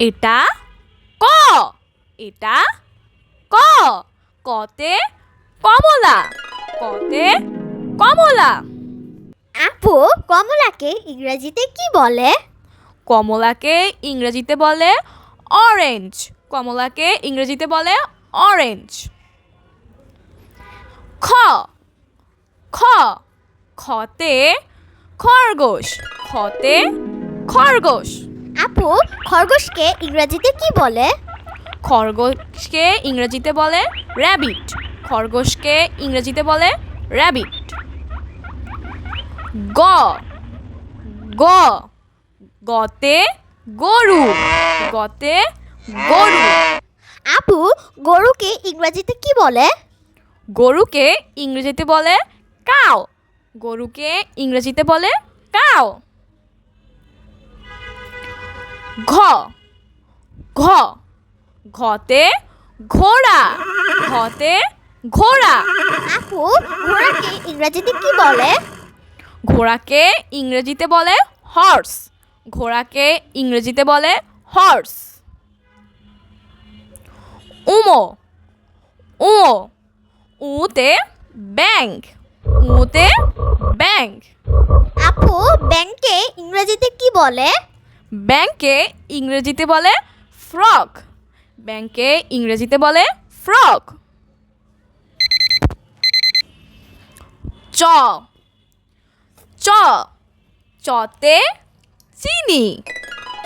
এটা ক, এটা ক, কতে কমলা, কতে কমলা। আপু, কমলাকে ইংরেজিতে কি বলে? কমলাকে ইংরেজিতে বলে অরেঞ্জ, কমলাকে ইংরেজিতে বলে অরেঞ্জ। খ, খ, খতে খরগোশ, খতে খরগোশ। আপু, খরগোশকে ইংরেজিতে কি বলে? খরগোশকে ইংরেজিতে বলে র্যাবিট, খরগোশকে ইংরেজিতে বলে র্যাবিট। গ, গ, গতে গরু, গতে গরু। আপু, গরুকে ইংরেজিতে কি বলে? গরুকে ইংরেজিতে বলে কাউ, গরুকে ইংরেজিতে বলে কাউ। ঘ, ঘ, ঘতে ঘোড়া, ঘতে ঘোড়া। আপু, ঘোড়াকে ইংরেজিতে কি বলে? ঘোড়াকে ইংরেজিতে বলে হর্স, ঘোড়াকে ইংরেজিতে বলে হর্স। উমো, উমো, উতে ব্যাংক, উতে ব্যাংক। আপু, ব্যাংকে ইংরেজিতে কি বলে? ব্যাংকে ইংরেজিতে বলে ফ্রক, ব্যাংকে ইংরেজিতে বলে ফ্রক। চ, চ, চতে চিনি,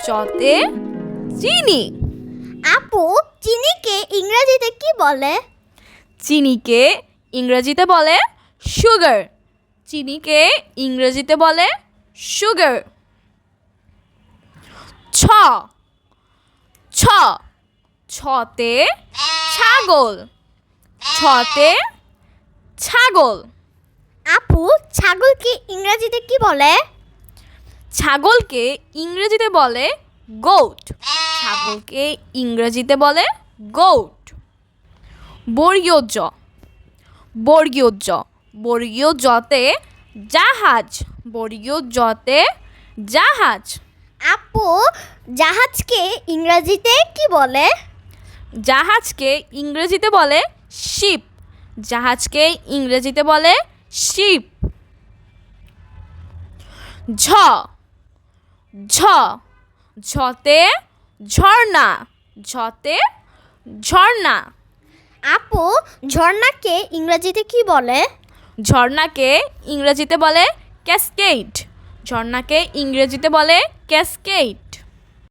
চতে চিনি। আপু, চিনিকে ইংরেজিতে কি বলে? চিনিকে ইংরেজিতে বলে সুগার, চিনিকে ইংরেজিতে বলে সুগার। ছ, ছ, ছতে ছাগল, ছতে ছাগল। আপু, ছাগলকে ইংরেজিতে কি বলে? ছাগলকে ইংরেজিতে বলে গোট, ছাগলকে ইংরেজিতে বলে গোট। বর্গীয় জ, বর্গীয় জ, বর্গীয় জতে জাহাজ, বর্গীয় জতে জাহাজ। আপু, জাহাজকে ইংরেজিতে কি বলে? জাহাজকে ইংরেজিতে বলে শিপ, জাহাজকে ইংরেজিতে বলে শিপ। ঝ, ঝ, ঝতে ঝর্ণা, ঝতে ঝর্ণা। আপু, ঝর্ণাকে ইংরেজিতে কি বলে? ঝর্ণাকে ইংরেজিতে বলে ক্যাসকেড, ঝর্ণাকে ইংরেজিতে বলে ক্যাসকেড।